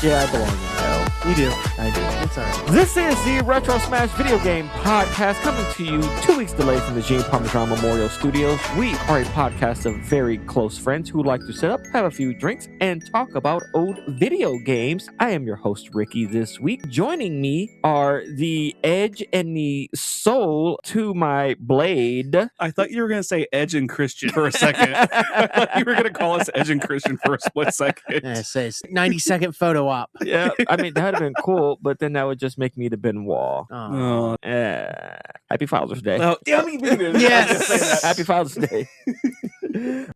Yeah, I belong in hell. You do. I do. It's all right. This is the Retro Smash Video Game Podcast, coming to you 2 weeks delayed from the Gene Parmesan Memorial Studios. We are a podcast of very close friends who like to sit up, have a few drinks, and talk about old video games. I am your host, Ricky, this week. Joining me are the edge and the soul to my blade. I thought you were going to say Edge and Christian for a second. I thought you were going to call us Edge and Christian for a split second. Yeah, it says 90-second photo op. Yeah, I mean, that would have been cool, but then that would just make me the Benoit. Oh. Happy Father's Day. Oh, damn you, Yes. Happy Father's Day.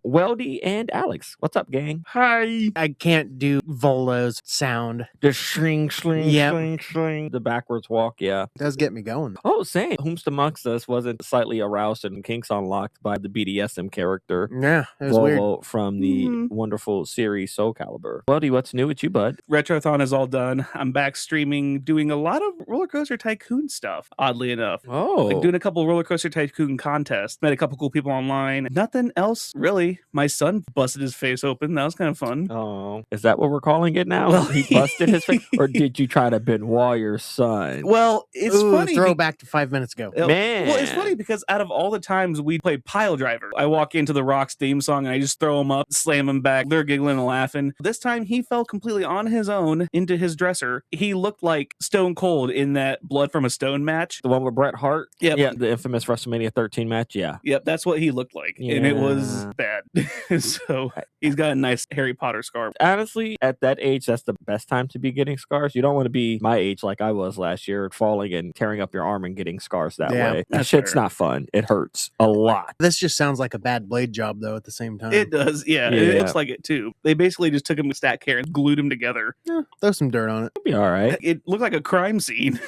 Weldy and Alex, what's up, gang? Hi. I can't do Volo's sound. The sling, Yep. sling. The backwards walk, yeah. It does get me going. Oh, same. Whomst amongst us wasn't slightly aroused and kinks unlocked by the BDSM character Yeah, it was weird. Volvo from the wonderful series Soulcalibur. Weldy, what's new with you, bud? Retrothon is all done. I'm back streaming, doing a lot of Roller Coaster Tycoon stuff, oddly enough. Oh. Like doing a couple Roller Coaster Tycoon contests. Met a couple cool people online. Nothing else, really. My son busted his face open. That was kind of fun. Oh, is that what we're calling it now? Well, He busted his face? Or did you try to Benoit your son? Well, it's Ooh, funny. throwback to 5 minutes ago. Man. Well, it's funny because out of all the times we play Pile Driver, I walk into the Rocks theme song and I just throw him up, slam him back. They're giggling and laughing. This time he fell completely on his own into his dresser. He looked like Stone Cold in that Blood from a Stone match. The one with Bret Hart? Yep. Yeah, the infamous WrestleMania 13 match, yeah. Yep, that's what he looked like. And it was Yeah. bad. So he's got a nice Harry Potter scar. Honestly, at that age, that's the best time to be getting scars. You don't want to be my age like I was last year, falling and tearing up your arm and getting scars that Yeah, way. That that's shit's fair. not fun. It hurts a lot. This just sounds like a bad blade job, though, at the same time. It does, yeah. Yeah. It looks like it too. They basically just took him with stack hair and glued him together. Throw some dirt on it. It'll be all right. It looked like a crime scene.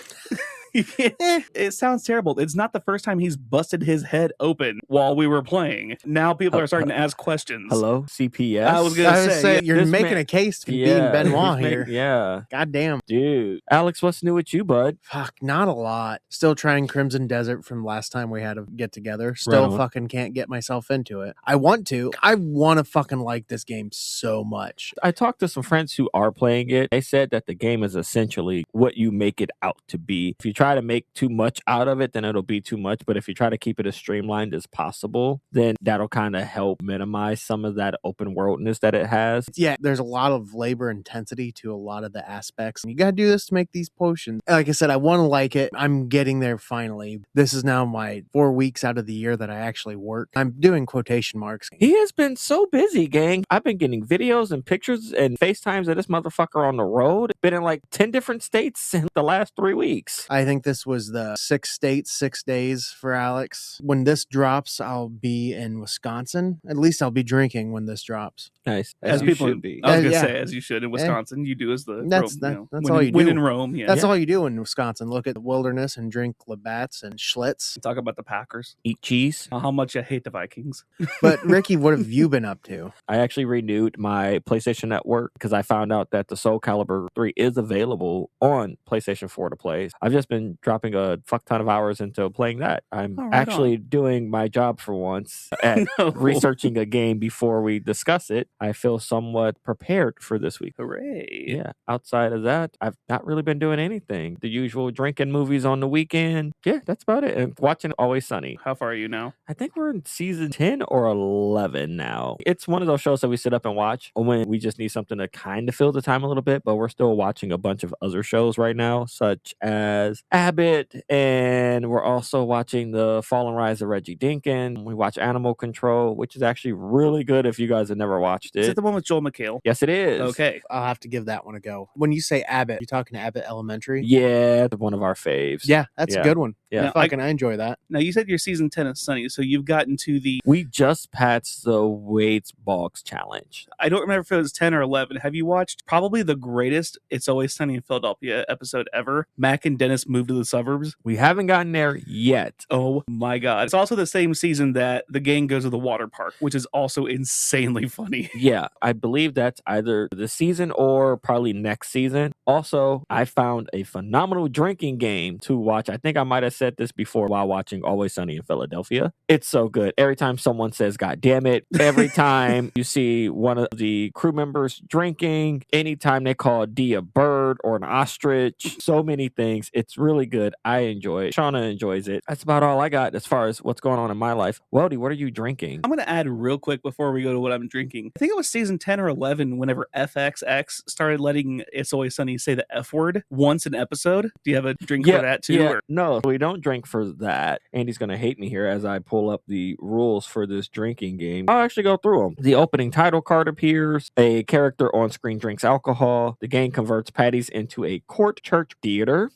It sounds terrible. It's not the first time he's busted his head open while we were playing. Now people are starting to ask questions. Hello, CPS? I was gonna I was say, saying, you're this making man- a case for being Yeah, Benoit he's here. making- yeah. God damn. Dude. Alex, what's new with you, bud? Fuck, not a lot. Still trying Crimson Desert from last time we had to get together. Still Right on. fucking can't get myself into it. I want to. I want to fucking like this game so much. I talked to some friends who are playing it. They said that the game is essentially what you make it out to be. If you try to make too much out of it, then it'll be too much. But if you try to keep it as streamlined as possible, then that'll kind of help minimize some of that open worldness that it has. Yeah, there's a lot of labor intensity to a lot of the aspects. You got to do this to make these potions. Like I said, I want to like it. I'm getting there finally. This is now my 4 weeks out of the year that I actually work. I'm doing quotation marks. He has been so busy, gang. I've been getting videos and pictures and FaceTimes of this motherfucker on the road. Been in like 10 different states in the last 3 weeks. I think this was the 6 states, 6 days for Alex. When this drops, I'll be in Wisconsin. At least I'll be drinking when this drops. Nice. As you people should be. I was gonna Yeah. say, as you should in Wisconsin, you do as the That's- Rome, that's when all in- you when do. in Rome. Yeah, That's all you do in Wisconsin. Look at the wilderness and drink Labatt's and Schlitz. Talk about the Packers. Eat cheese. How much I hate the Vikings. But Ricky, what have you been up to? I actually renewed my PlayStation Network because I found out that the Soulcalibur 3 is available on PlayStation 4 to play. I've just been dropping a fuck ton of hours into playing that. I'm Oh, right actually doing my job for once at No. researching a game before we discuss it. I feel somewhat prepared for this week. Hooray. Yeah. Outside of that, I've not really been doing anything. The usual drinking movies on the weekend. Yeah, that's about it. And watching Always Sunny. How far are you now? I think we're in season 10 or 11 now. It's one of those shows that we sit up and watch when we just need something to kind of fill the time a little bit, but we're still watching a bunch of other shows right now, such as Abbott, and we're also watching The Fall and Rise of Reggie Dinkin. We watch Animal Control, which is actually really good if you guys have never watched Is it. it the one with Joel McHale? Yes, it is. Okay. I'll have to give that one a go. When you say Abbott, you talking to Abbott Elementary? Yeah, one of our faves. Yeah, that's Yeah. a good one. Yeah. Now, I enjoy that. Now, you said your season 10 is Sunny, so you've gotten to the... We just passed the Wade's Bogs challenge. I don't remember if it was 10 or 11. Have you watched probably the greatest It's Always Sunny in Philadelphia episode ever? Mac and Dennis moved to the suburbs. We haven't gotten there yet. Oh my God. It's also the same season that the gang goes to the water park, which is also insanely funny. Yeah, I believe that's either this season or probably next season. Also, I found a phenomenal drinking game to watch. I think I might have said said this before while watching Always Sunny in Philadelphia. It's so good. Every time someone says, God damn it, every time you see one of the crew members drinking, anytime they call D a bird or an ostrich, so many things. It's really good. I enjoy it. Shauna enjoys it. That's about all I got as far as what's going on in my life. Weldy, what are you drinking? I'm going to add real quick before we go to what I'm drinking. I think it was season 10 or 11 whenever FXX started letting It's Always Sunny say the F word once an episode. Do you have a drink for that too? Yeah. No, we don't drink for that. Andy's going to hate me here as I pull up the rules for this drinking game. I'll actually go through them. The opening title card appears. A character on screen drinks alcohol. The game converts patties into a court church theater.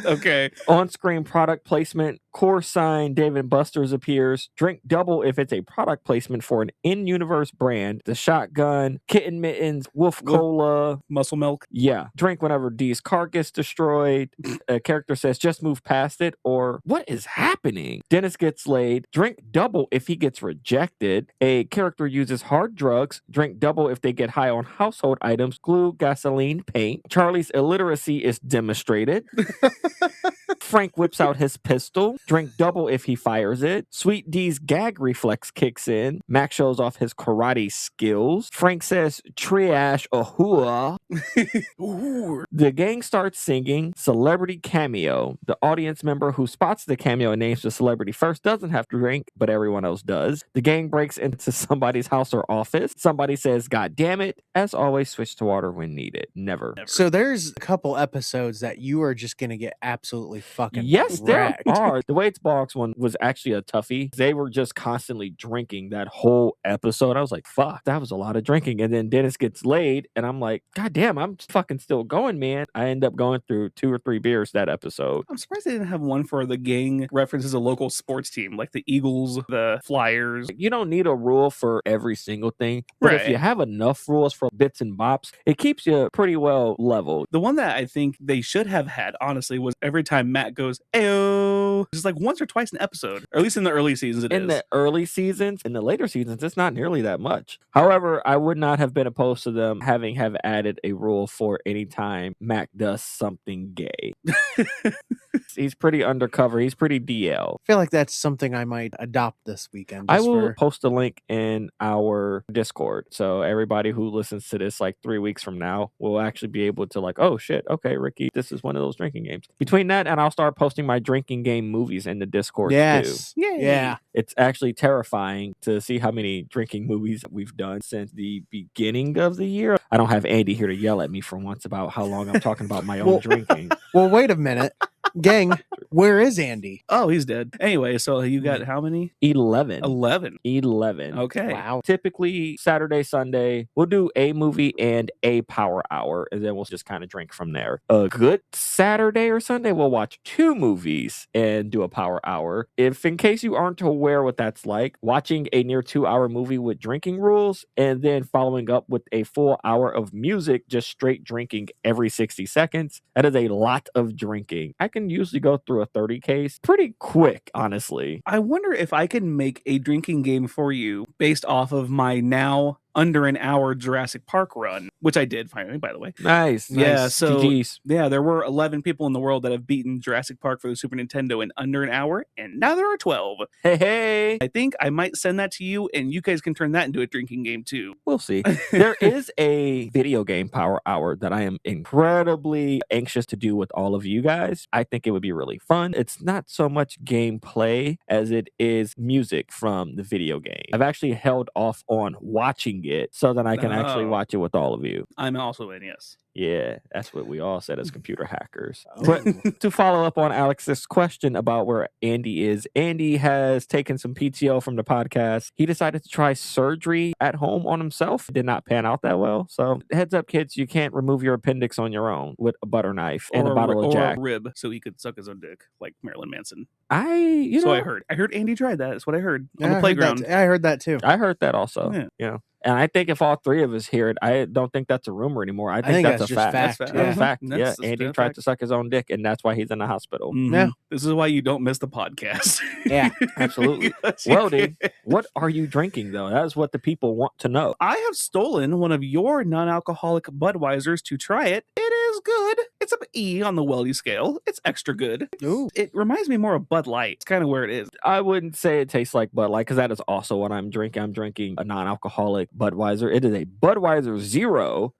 Okay. On-screen product placement. Core sign Dave & Buster's appears. Drink double if it's a product placement for an in-universe brand. The shotgun, kitten mittens, wolf cola, muscle milk. Yeah. Drink whenever D's car gets destroyed. A character says just move past it, or what is happening? Dennis gets laid. Drink double if he gets rejected. A character uses hard drugs. Drink double if they get high on household items, glue, gasoline, paint. Charlie's illiteracy is demonstrated. Frank whips out his pistol. Drink double if he fires it. Sweet D's gag reflex kicks in. Max shows off his karate skills. Frank says triash ahua. The gang starts singing celebrity cameo. The audience member who spots the cameo and names the celebrity first doesn't have to drink, but everyone else does. The gang breaks into somebody's house or office. Somebody says, God damn it. As always, switch to water when needed. Never. So there's a couple episodes that you are just going to get absolutely fucking Yes, there wrecked. are. The Waits Box one was actually a toughie. They were just constantly drinking that whole episode. I was like, fuck, that was a lot of drinking. And then Dennis gets laid, and I'm like, God damn, I'm fucking still going, man. I end up going through 2 or 3 beers that episode. I'm surprised they didn't have one for the gang references a local sports team, like the Eagles, the Flyers. You don't need a rule for every single thing, but if you have enough rules for bits and bops, it keeps you pretty well leveled. The one that I think they should have had, honestly, was every time Matt goes, ayo, just like once or twice an episode, or at least in the early seasons In the early seasons, in the later seasons, it's not nearly that much. However, I would not have been opposed to them having added a rule for any time Mac does something gay. He's pretty undercover. He's pretty DL. I feel like that's something I might adopt this weekend. I will post a link in our Discord. So everybody who listens to this like 3 weeks from now will actually be able to like, oh shit, okay, Ricky, this is one of those drinking games. Between that and I'll start posting my drinking game movies in the Discord too. Yay. Yeah. It's actually terrifying to see how many drinking movies we've done since the beginning of the year. I don't have Andy here to yell at me for once about how long I'm talking about my own drinking. Well, wait a minute. Gang, where is Andy? Oh, he's dead. Anyway, so you got how many? 11. 11. Okay. Wow. Typically, Saturday, Sunday, we'll do a movie and a power hour, and then we'll just kind of drink from there. A good Saturday or Sunday, we'll watch 2 movies and do a power hour. If, in case you aren't aware what that's like, watching a near 2-hour movie with drinking rules, and then following up with a full hour of music, just straight drinking every 60 seconds, that is a lot of drinking. I can usually go through a 30 case pretty quick, honestly. I wonder if I can make a drinking game for you based off of my now under an hour Jurassic Park run, which I did finally, by the way. Nice. Yeah, so GGs. yeah, there were 11 people in the world that have beaten Jurassic Park for the Super Nintendo in under an hour, and now there are 12. Hey. I think I might send that to you, and you guys can turn that into a drinking game too. We'll see. There is a video game power hour that I am incredibly anxious to do with all of you guys. I think it would be really fun. It's not so much gameplay as it is music from the video game. I've actually held off on watching it so that I can actually watch it with all of you. I'm also in, yes. Yeah, that's what we all said as computer hackers. But to follow up on Alex's question about where Andy is, Andy has taken some PTO from the podcast. He decided to try surgery at home on himself. It did not pan out that well. So heads up, kids, you can't remove your appendix on your own with a butter knife and a bottle of Jack. Or a rib, so he could suck his own dick, like Marilyn Manson. So I heard. I heard Andy tried that. That's what I heard on the playground. I heard that too. I heard that also. Yeah. You know. And I think if all 3 of us hear it, I don't think that's a rumor anymore. I think that's a fact. That's a fact. Yeah, Andy tried to suck his own dick, and that's why he's in the hospital. Mm-hmm. Yeah. This is why you don't miss the podcast. Yeah, absolutely. Well, dude, what are you drinking, though? That's what the people want to know. I have stolen one of your non-alcoholic Budweisers to try it. It is good. It's an E on the Weldy scale. It's extra good. Ooh. It reminds me more of Bud Light. It's kind of where it is. I wouldn't say it tastes like Bud Light because that is also what I'm drinking. I'm drinking a non-alcoholic Budweiser. It is a Budweiser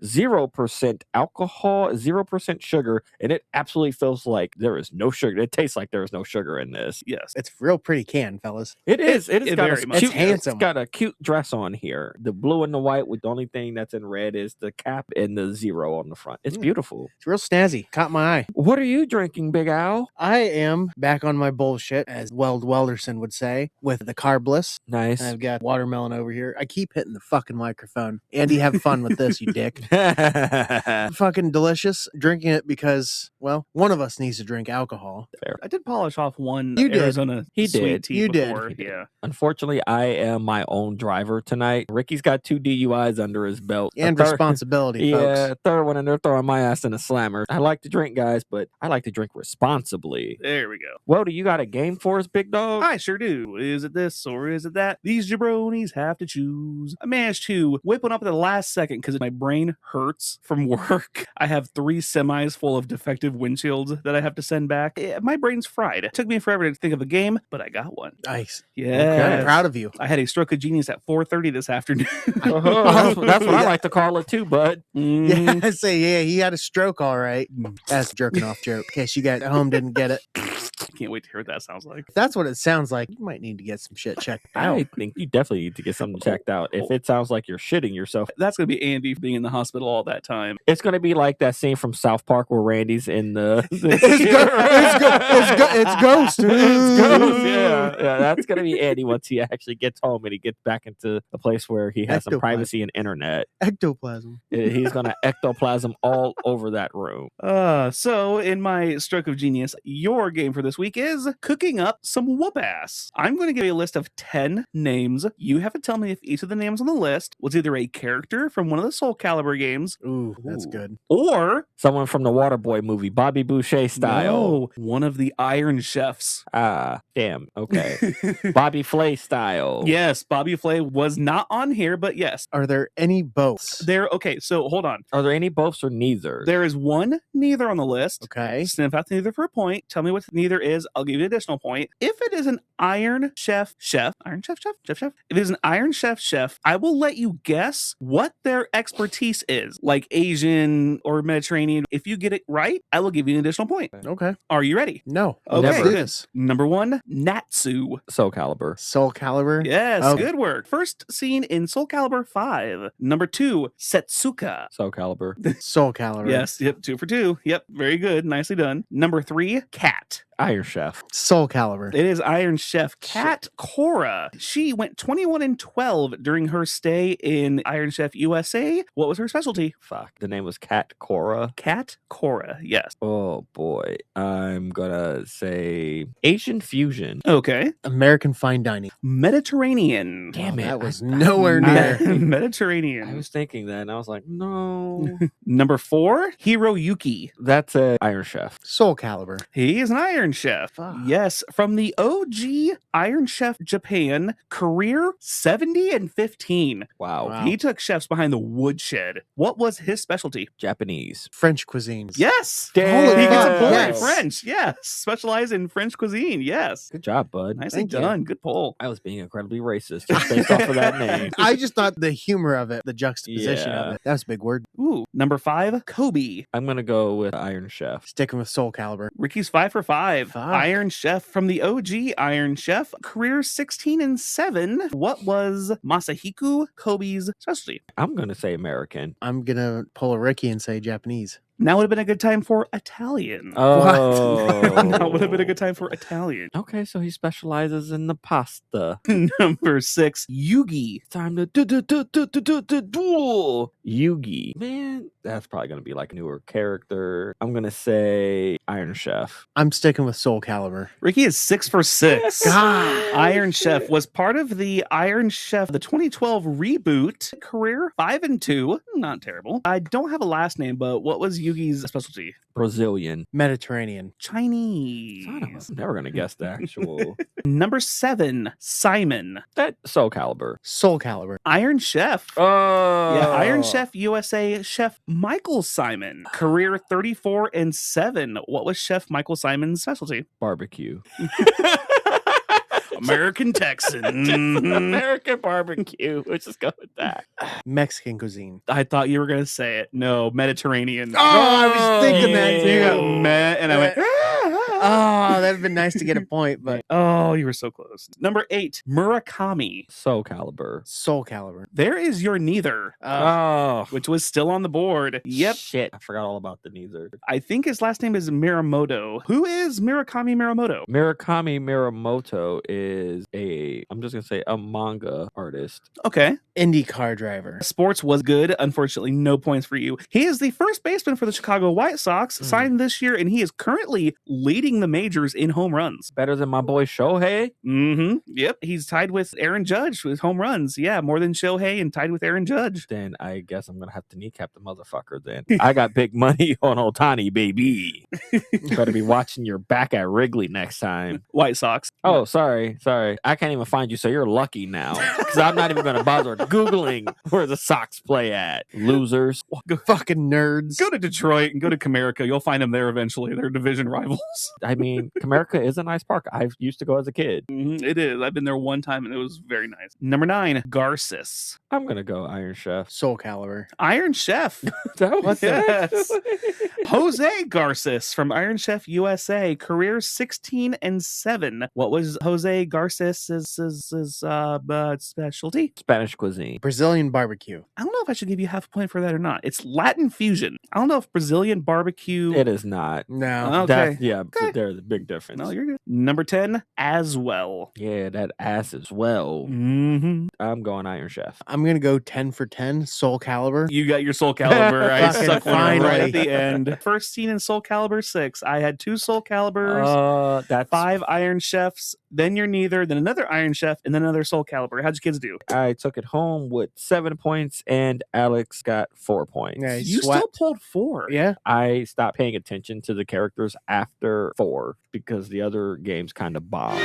0% alcohol, 0% sugar, and it absolutely feels like there is no sugar. It tastes like there is no sugar in this. Yes. It's real pretty can, fellas. It is. It has got very a much cute, is. It's handsome. It's got a cute dress on here. The blue and the white with the only thing that's in red is the cap and the 0 on the front. It's beautiful. It's real snazzy. Caught my eye. What are you drinking, Big Al? I am back on my bullshit, as Welderson would say, with the carbless. Nice. I've got watermelon over here. I keep hitting the fucking microphone. Andy, have fun with this, you dick. Fucking delicious. Drinking it because, well, one of us needs to drink alcohol. Fair. I did polish off one You did. Arizona He sweet did. tea You did. before. Yeah. Unfortunately, I am my own driver tonight. Ricky's got 2 DUIs under his belt. And A third- responsibility, folks. Yeah, third one, and they're throwing my ass in a slammer. I like to drink, guys, but I like to drink responsibly. There we go. Well, do you got a game for us, big dog? I sure do. Is it this or is it that? These jabronis have to choose. I managed to whip one up at the last second because my brain hurts from work. I have 3 semis full of defective windshields that I have to send back. My brain's fried. It took me forever to think of a game, but I got one. Nice. Yeah. I'm proud of you. I had a stroke of genius at 4:30 this afternoon. That's what I like to call it too, bud. Yeah, I say, yeah, he had a stroke, all right. That's a jerking off joke. In case you got home didn't get it. Can't wait to hear what that sounds like. If that's what it sounds like, you might need to get some shit checked out. I think you definitely need to get something checked out. If it sounds like you're shitting yourself, That's going to be Andy being in the hospital all that time. it's going to be like that scene from South Park where Randy's in the. It's Ghost. It's Ghost. Yeah, that's going to be Andy once he actually gets home and he gets back into a place where he has some Ectoplasm. privacy and internet. Ectoplasm. He's going to ectoplasm all over that room. So in my stroke of genius, your game for this week is cooking up some whoop ass. I'm going to give you a list of 10 names. You have to tell me if each of the names on the list was either a character from one of the Soulcalibur games, Ooh, that's good. or Someone from the Waterboy movie, Bobby Boucher style. no, one of the Iron Chefs. Ah, damn. Okay. Bobby Flay style. Yes, Bobby Flay was not on here, but yes. Are there any boats? Okay, so hold on. Are there any boths or neither? There is one neither on the list. Okay. Sniff out neither for a point. Tell me what neither is. I'll give you an additional point. If it is an Iron Chef, if it is an Iron Chef, I will let you guess what their expertise is, like Asian or Mediterranean. If you get it right, I will give you an additional point. Okay. Are you ready? No. Okay, Let's do good. this. Number 1, Natsu. Soulcalibur. Soulcalibur. Yes, Oh. good work. First seen in Soulcalibur 5. Number 2, Setsuka. Soulcalibur. Soulcalibur. Yes, yep, 2 for 2. Yep, very good. Nicely done. Number 3, Cat. Iron Chef. Soulcalibur. It is Iron Chef Kat Cora. She went 21-12 during her stay in Iron Chef USA. What was her specialty? Fuck. The name was Kat Cora. Kat Cora, yes. Oh boy. I'm gonna say Asian fusion. Okay. American Fine Dining. Mediterranean. Damn it. That was nowhere near. Mediterranean. I was thinking that and I was like, no. Number 4, Hiroyuki. That's a Iron Chef. Soulcalibur. He is an Iron Chef. Fuck. Yes, from the OG Iron Chef Japan, career 70-15. Wow. Wow. He took chefs behind the woodshed. What was his specialty? Japanese. French cuisines. Yes. Damn. He gets a fuck, point. yes. French. Yes. Specialize in French cuisine. Yes. Good job, bud. Nicely Thank you. done. Good poll. I was being incredibly racist just based off of that name. I just thought the humor of it, the juxtaposition Yeah. of it. That was a big word. Ooh. Number 5, Kobe. I'm gonna go with Iron Chef. Sticking with Soulcalibur. Ricky's 5 for 5. Fuck. Iron Chef from the OG Iron Chef, career 16-7. What was Masahiku Kobe's specialty? I'm gonna say American. I'm going to pull a Ricky and say Japanese. Now would have been a good time for Italian. Oh. Now would have been a good time for Italian. Okay, so he specializes in the pasta. Number 6, Yugi. Time to duel. Yugi. Man, that's probably gonna be like a newer character. I'm gonna say Iron Chef. I'm sticking with Soulcalibur. Ricky is 6 for 6. God. Iron Chef was part of the Iron Chef, the 2012 reboot. Career 5-2. Not terrible. I don't have a last name, but what was Yugi's specialty? Brazilian. Mediterranean. Chinese. I'm never going to guess the actual. Number 7, Simon. That Soulcalibur. Soulcalibur. Iron Chef. Oh. Yeah, Iron Chef USA Chef Michael Simon. Career 34-7. What was Chef Michael Simon's specialty? Barbecue. American Texan. American barbecue. Let's just go with that. Mexican cuisine. I thought you were going to say it. No, Mediterranean. Oh, I was thinking that too. You got met, and I went, Oh, that'd been nice to get a point, but oh, you were so close. Number 8, Murakami. Soulcalibur. Soulcalibur. There is your neither, Oh. which was still on the board. Yep. Shit. I forgot all about the neither. I think his last name is Miramoto. Who is Murakami Miramoto? Murakami Miramoto is I'm just going to say a manga artist. Okay. Indie car driver. Sports was good. Unfortunately, no points for you. He is the first baseman for the Chicago White Sox, signed this year, and he is currently leading the majors in home runs. Better than my boy Shohei? Mm-hmm. Yep. He's tied with Aaron Judge with home runs. Yeah, more than Shohei and tied with Aaron Judge. Then I guess I'm going to have to kneecap the motherfucker then. I got big money on Otani, baby. You better be watching your back at Wrigley next time. White Sox. Oh, sorry. I can't even find you, so you're lucky now. Because I'm not even going to bother Googling where the Sox play at. Losers. Fucking nerds. Go to Detroit and go to Comerica. You'll find them there eventually. They're division rivals. I mean, Comerica is a nice park. I used to go as a kid. It is. I've been there one time and it was very nice. Number 9, Garces. I'm going to go Iron Chef. Soulcalibur. Iron Chef. What Yes. Jose Garces from Iron Chef USA. Career 16-7. What was Jose Garces' specialty? Spanish cuisine. Brazilian barbecue. I don't know if I should give you half a point for that or not. It's Latin fusion. I don't know if Brazilian barbecue. It is not. No. Okay. Yeah, there's a big difference. No, you're good. Number 10, Aswell. Yeah, that ass as well. Mm-hmm. I'm going Iron Chef. I'm going to go 10 for 10. Soulcalibur. You got your Soulcalibur. I Fucking suck one right finally. at the end. First scene in Soulcalibur 6. I had 2 Soulcaliburs, That's 5 Iron Chefs, then your neither, then another Iron Chef, and then another Soulcalibur. How'd your kids do? I took it home with 7 points, and Alex got 4 points. Yeah, You swept. still pulled 4. Yeah. I stopped paying attention to the characters after 4 because the other games kind of bombed.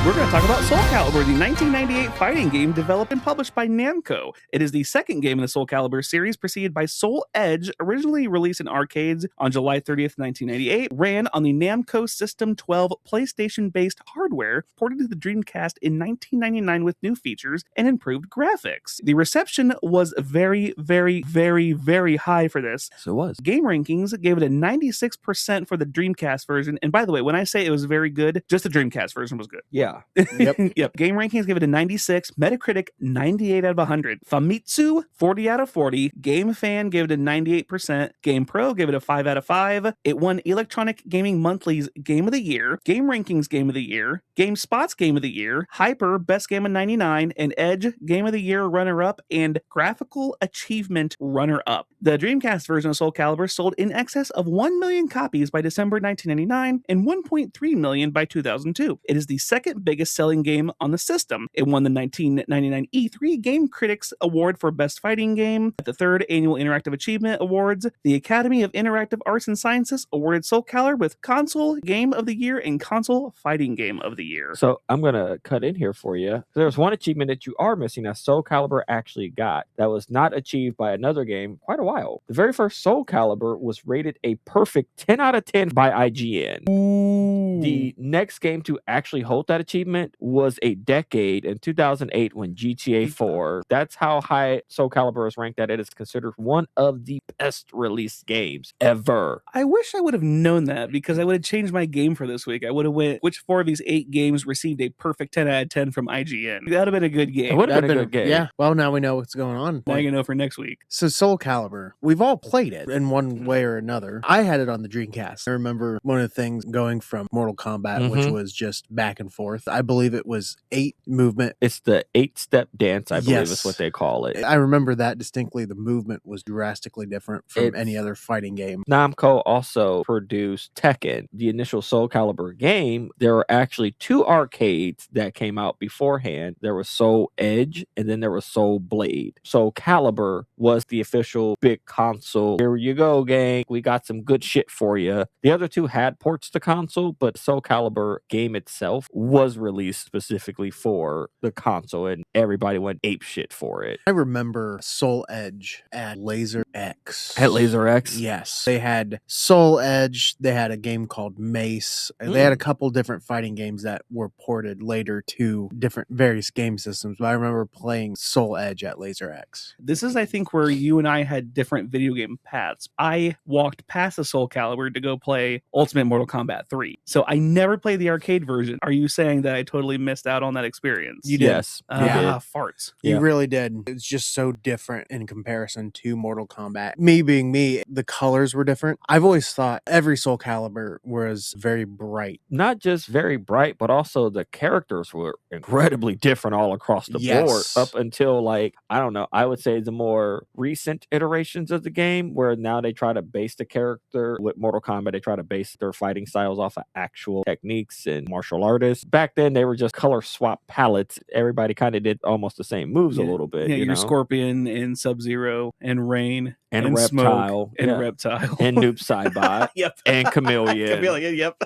We're going to talk about Soulcalibur, the 1998 fighting game developed and published by Namco. It is the second game in the Soulcalibur series, preceded by Soul Edge, originally released in arcades on July 30th, 1998, ran on the Namco System 12 PlayStation-based hardware, ported to the Dreamcast in 1999 with new features and improved graphics. The reception was very, very, very, very high for this. So it was. Game Rankings gave it a 96% for the Dreamcast version. And by the way, when I say it was very good, just the Dreamcast version was good. Yeah. Yep. Game Rankings gave it a 96. Metacritic, 98 out of 100. Famitsu, 40 out of 40. Game Fan gave it a 98%. Game Pro gave it a 5 out of 5. It won Electronic Gaming Monthly's Game of the Year, Game Rankings Game of the Year, GameSpot's Game of the Year, Hyper Best Game of 99, and Edge Game of the Year runner-up, and Graphical Achievement runner-up. The Dreamcast version of Soulcalibur sold in excess of 1 million copies by December 1999 and 1.3 million by 2002. It is the second biggest selling game on the system. It won the 1999 E3 Game Critics Award for Best Fighting Game, at the 3rd Annual Interactive Achievement Awards. The Academy of Interactive Arts and Sciences awarded Soulcalibur with Console Game of the Year and Console Fighting Game of the Year. So I'm going to cut in here for you. There's one achievement that you are missing that Soulcalibur actually got that was not achieved by another game quite a while. The very first Soulcalibur was rated a perfect 10 out of 10 by IGN. Ooh. The next game to actually hold that achievement was a decade in 2008 when GTA 4. That's how high Soulcalibur is ranked, that it is considered one of the best released games ever. I wish I would have known that, because I would have changed my game for this week. I would have went, which 4 of these 8 games received a perfect 10 out of 10 from IGN? That would have been a good game. It would have That'd been a good game. Yeah. Well, now we know what's going on. Now you know for next week. So Soulcalibur, we've all played it in one way or another. I had it on the Dreamcast. I remember one of the things going from Mortal Kombat, which was just back and forth. I believe it was 8 movement. It's the 8-step dance, I believe is Yes. what they call it. I remember that distinctly. The movement was drastically different from any other fighting game. Namco also produced Tekken. The initial Soulcalibur game, there were actually 2 arcades that came out beforehand. There was Soul Edge, and then there was Soul Blade. Soulcalibur was the official big console. Here you go, gang. We got some good shit for you. The other 2 had ports to console, but Soulcalibur game itself was released specifically for the console, and everybody went ape shit for it. I remember Soul Edge at Laser X. At Laser X? Yes. They had Soul Edge. They had a game called Mace. And they had a couple different fighting games that were ported later to different various game systems. But I remember playing Soul Edge at Laser X. This is, I think, where you and I had different video game paths. I walked past the Soulcalibur to go play Ultimate Mortal Kombat 3. So I never played the arcade version. Are you saying that I totally missed out on that experience? You did. Yes. You did. Farts. You Yeah. really did. It was just so different in comparison to Mortal Kombat. Me being me, the colors were different. I've always thought every Soulcalibur was very bright. Not just very bright, but also the characters were incredibly different all across the Yes. board up until, like, I don't know, I would say the more recent iterations of the game, where now they try to base the character with Mortal Kombat. They try to base their fighting styles off of actual techniques and martial artists. Back then, they were just color swap palettes. Everybody kind of did almost the same moves a little bit. Yeah, you your know? Scorpion and Sub-Zero and Rain and Reptile Reptile and yeah. Reptile and Noob Saibot yep. and Chameleon. Chameleon, yep.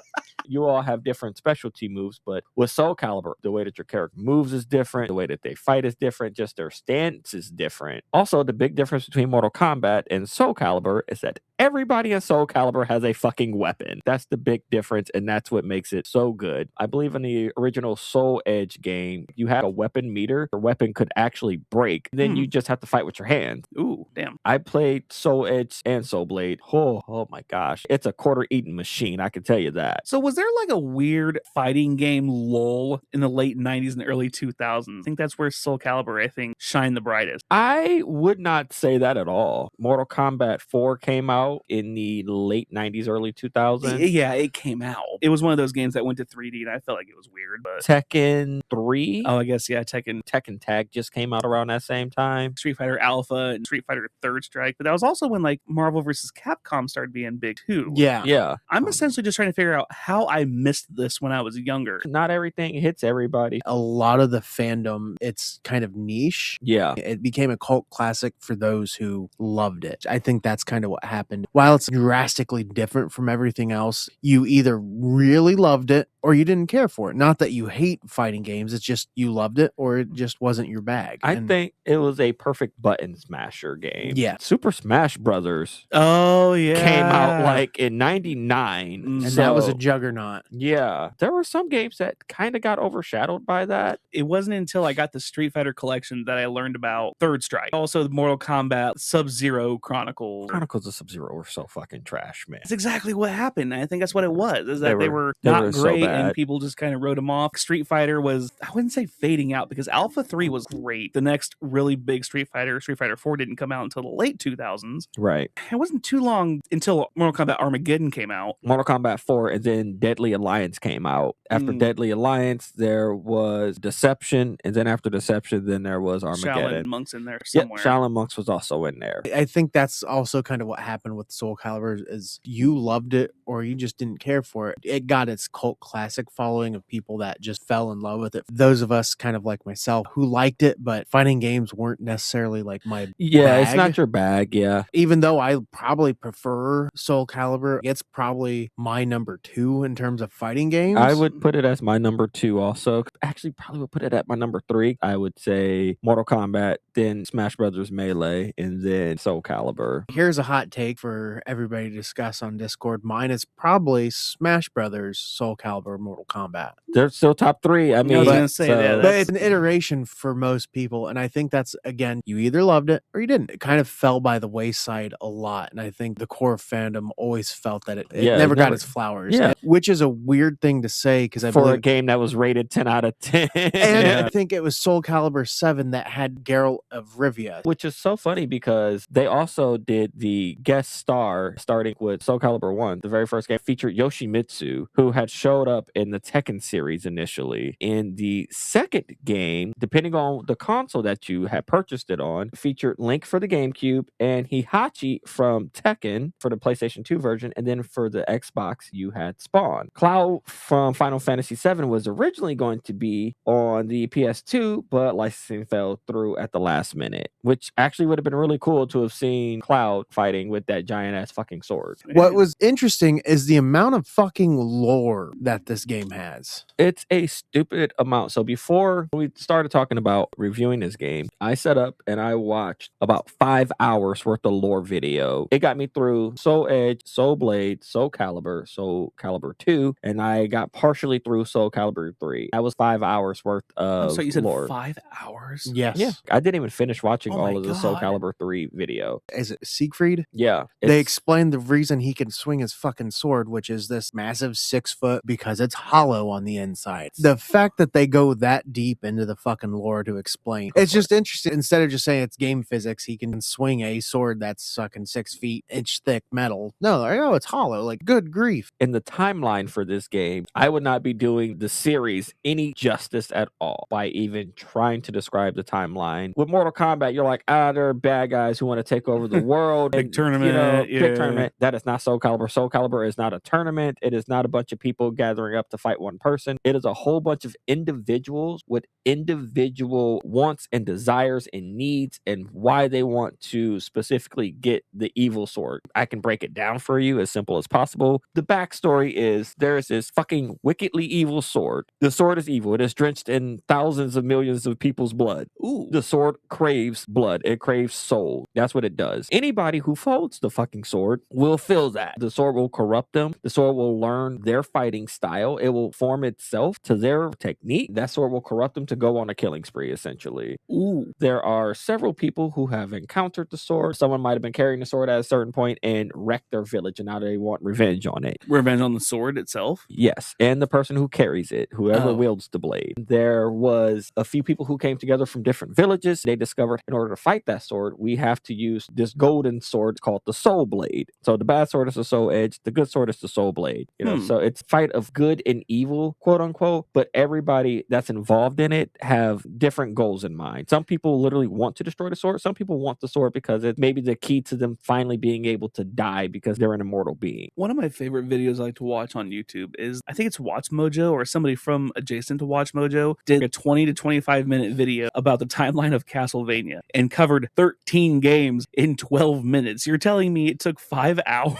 You all have different specialty moves, but with Soulcalibur, the way that your character moves is different. The way that they fight is different. Just their stance is different. Also, the big difference between Mortal Kombat and Soulcalibur is that everybody in Soulcalibur has a fucking weapon. That's the big difference, and that's what makes it so good. I believe in the original Soul Edge game, you had a weapon meter. Your weapon could actually break. Then you just have to fight with your hands. Ooh, damn. I played Soul Edge and Soul Blade. Oh my gosh. It's a quarter-eating machine, I can tell you that. So was there like a weird fighting game lull in the late 90s and early 2000s? I think that's where Soulcalibur, I think, shined the brightest. I would not say that at all. Mortal Kombat 4 came out in the late 90s, early 2000s. Yeah, it came out. It was one of those games that went to 3D, and I felt like it was weird. But Tekken 3? oh, I guess, yeah, Tekken Tag just came out around that same time. Street Fighter Alpha and Street Fighter Third Strike. But that was also when like Marvel vs. Capcom started being big too. Yeah. I'm essentially just trying to figure out how I missed this when I was younger. Not everything hits everybody. A lot of the fandom, it's kind of niche. Yeah. It became a cult classic for those who loved it. I think that's kind of what happened. While it's drastically different from everything else, you either really loved it or you didn't care for it. Not that you hate fighting games, it's just you loved it or it just wasn't your bag. I think it was a perfect button smasher game. Yeah. Super Smash Brothers Oh, yeah. came out like in 99. and so, that was a juggernaut. Yeah. There were some games that kind of got overshadowed by that. It wasn't until I got the Street Fighter collection that I learned about Third Strike. Also, the Mortal Kombat Sub-Zero Chronicles. Chronicles of Sub-Zero were so fucking trash, man. That's exactly what happened. I think that's what it was, is that they were they not were so great bad. and people just kind of wrote them off. Street Fighter was, I wouldn't say fading out, because Alpha 3 was great. The next really big Street Fighter 4, didn't come out until the late 2000s. Right. It wasn't too long until Mortal Kombat Armageddon came out. Mortal Kombat 4 and then Deadly Alliance came out. After Deadly Alliance, there was Deception, and then after Deception, then there was Armageddon. Shaolin Monk's in there somewhere. Yeah, Shaolin Monks was also in there. I think that's also kind of what happened with Soulcalibur is you loved it or you just didn't care for it. It got its cult classic following of people that just fell in love with it. Those of us kind of like myself who liked it, but fighting games weren't necessarily like my It's bag. not your bag, yeah. Even though I probably prefer Soulcalibur, it's probably my number 2 in terms of fighting games. I would put it as my number 2 also. Actually, probably would put it at my number 3. I would say Mortal Kombat, then Smash Brothers Melee, and then Soulcalibur. Here's a hot take for everybody to discuss on Discord. Mine is probably Smash Brothers, Soulcalibur, Mortal Kombat. They're still top 3. I mean, I was gonna say that. But it's an iteration for most people, and I think that's, again, you either loved it or you didn't. It kind of fell by the wayside a lot, and I think the core fandom always felt that it never got its flowers. Yeah. Which is a weird thing to say, because I for believe a game that was rated 10 out of 10. and I think it was Soul Calibur 7 that had Geralt of Rivia. Which is so funny because they also did the guest star starting with Soul Calibur 1. The very first game featured Yoshimitsu, who had showed up in the Tekken series initially. In the second game, depending on the console that you had purchased it on, featured Link for the GameCube and Heihachi from Tekken for the PlayStation 2 version. And then for the Xbox, you had Spawn. Cloud from Final Fantasy VII was originally going to be on the PS2, but licensing fell through at the last minute, which actually would have been really cool to have seen Cloud fighting with that giant ass fucking sword. What was interesting is the amount of fucking lore that this game has. It's a stupid amount. So before we started talking about reviewing this game, I set up and I watched about 5 hours worth of lore video. It got me through Soul Edge, Soul Blade, Soul Calibur 2, and I got partially through Soul Calibur 3. That was 5 hours worth of So you said lore. 5 hours? Yes. Yeah, I didn't even finish watching Oh all my of the Soul God. Calibur 3 video. Is it Siegfried? Yeah. They explained the reason he can swing his fucking sword, which is this massive 6 foot, because it's hollow on the inside. The fact that they go that deep into the fucking lore to explain, it's just interesting. Instead of just saying it's game physics, he can swing a sword that's fucking 6 feet inch thick metal. No, I know it's hollow. Like, good grief. In the timeline for this game, I would not be doing the series any justice at all by even trying to describe the timeline. With Mortal Kombat, you're like, there are bad guys who want to take over the world. Big and, tournament, big yeah. tournament. That is not Soul Calibur. Soul Calibur is not a tournament. It is not a bunch of people gathering up to fight one person. It is a whole bunch of individuals with individual wants and desires and needs and why they want to specifically get the evil sword. I can break it down for you as simple as possible. The backstory is there's this fucking wickedly evil sword. The sword is evil. It is drenched in thousands of millions of people's blood. Ooh. The sword craves blood. It craves soul. That's what it does. Anybody who folds the fucking sword will feel that. The sword will corrupt them. The sword will learn their fighting style. It will form itself to their technique. That sword will corrupt them to go on a killing spree, essentially. Ooh. There are several people who have encountered the sword. Someone might have been carrying the sword at a certain point and wrecked their village, and now they want revenge on it. Revenge on the sword itself? Yes, and the person who carries it, whoever Oh. wields the blade. There was a few people who came together from different villages. They discovered in order to fight that sword, we have to use this golden sword called the Soul Blade. So the bad sword is the Soul Edge, the good sword is the Soul Blade. So it's fight of good and evil, quote unquote, but everybody that's involved in it have different goals in mind. Some people literally want to destroy the sword. Some people want the sword because it's maybe the key to them finally being able to die because they're an immortal being. One of my favorite videos I like to watch on YouTube is, I think it's Watch Mojo or somebody from adjacent to Watch Mojo did a 20 to 25 minute video about the timeline of Castlevania and covered 13 games in 12 minutes. You're telling me it took 5 hours?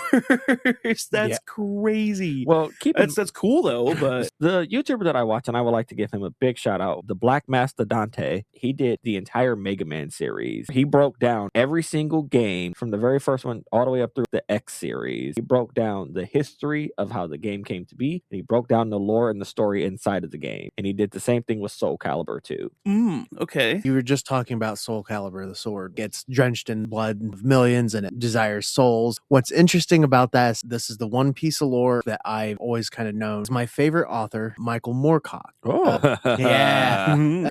That's crazy. Well, That's cool though, but the YouTuber that I watch, and I would like to give him a big shout out, the Black Master Dante, he did the entire Mega Man series. He broke down every single game from the very first one all the way up through the X series. He broke down the history of how the game came to be, and he broke down the lore and the story inside of the game. And he did the same thing with Soul Calibur 2. Okay. You were just talking about Soul Calibur, the sword gets drenched in blood of millions and it desires souls. What's interesting about that is this is the one piece of lore that I've always kind of known. It's my favorite author, Michael Moorcock.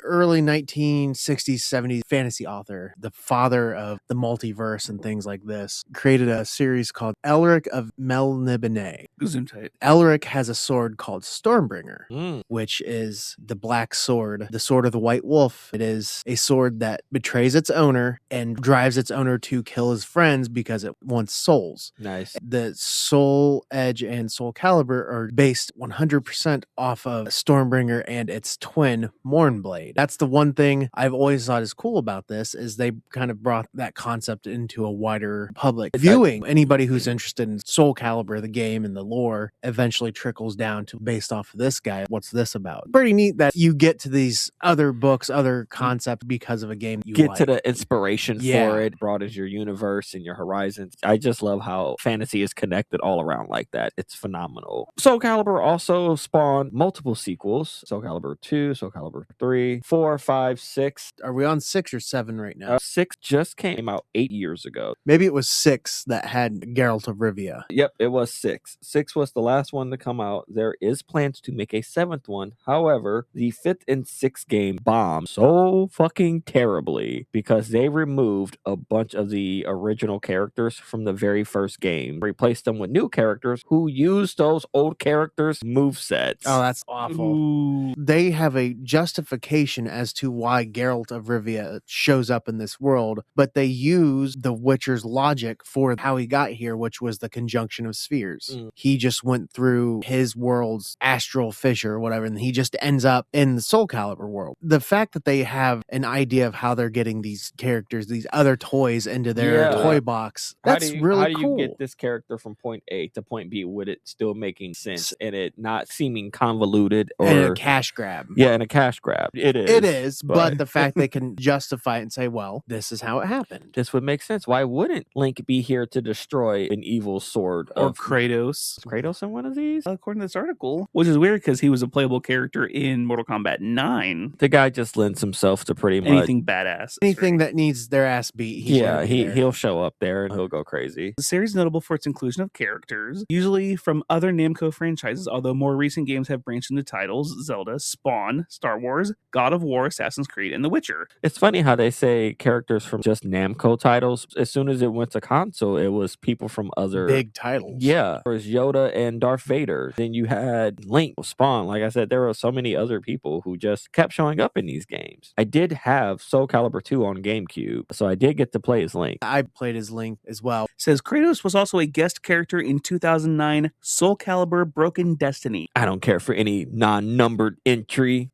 Early 1960s, 70s fantasy author, the father of the multiverse and things like this, created a series called Elric of Melniboné. Gesundheit. Elric has a sword called Stormbringer, which is the black sword, the sword of the white wolf. It is a sword that betrays its owner and drives its owner to kill his friends because it wants souls. Nice. The Soul Edge and Soul Calibur are based 100% off of Stormbringer and its twin Mournblade. That's the one thing I've always thought is cool about this, is they kind of brought that concept into a wider public viewing. Anybody who's interested in Soul Calibur, the game and the lore, eventually trickles down to based off of this guy. What's this about? Pretty neat that you get to these other books, other concepts because of a game you Get like. to the inspiration Yeah. for it, broadens your universe and your horizons. I just love how fantasy is connected all around like that. It's phenomenal. Soulcalibur also spawned multiple sequels. Soulcalibur 2, Soulcalibur 3, 4, 5, 6. Are we on 6 or 7 right now? 6 just came out 8 years ago. Maybe it was 6 that had Geralt of Rivia. Yep, it was 6. 6 was the last one to come out. There is plans to make a 7th one. However, the 5th and 6th game bombed so fucking terribly because they removed a bunch of the original characters from the very first game, replaced them with new characters who used those old characters' movesets. Oh, that's awful. Ooh. They have a justification as to why Geralt of Rivia shows up in this world, but they use the Witcher's logic for how he got here, which was the conjunction of spheres. He just went through his world's astral fissure or whatever, and he just ends up in the Soulcalibur world. The fact that they have an idea of how they're getting these characters, these other toys into their toy box, that's really cool. How do you get this character from point A to point B with it still making sense and it not seeming convoluted or and a cash grab? Yeah, and a cash grab. It is, but the fact they can justify it and say, well, this is how it happened. This would make sense. Why wouldn't Link be here to destroy an evil sword Or of Kratos. Is Kratos in one of these? According to this article, which is weird because he was a playable character in Mortal Kombat 9. The guy just lends himself to pretty much Anything badass. Anything that needs their ass beat. He'll show up there and he'll go crazy. The series is notable for its inclusion of characters, usually from other Namco franchises, although more recent games have branched into titles: Zelda, Spawn, Star Wars, God of War, Assassin's Creed, and The Witcher. It's funny how they say characters from just Namco titles. As soon as it went to console, it was people from other big titles. Yeah. There was Yoda and Darth Vader. Then you had Link, Spawn. Like I said, there were so many other people who just kept showing up in these games. I did have Soulcalibur 2 on GameCube, so I did get to play as Link. I played as Link as well. It says Kratos was also a guest character in 2009 Soulcalibur Broken Destiny. I don't care for any non-numbered entry.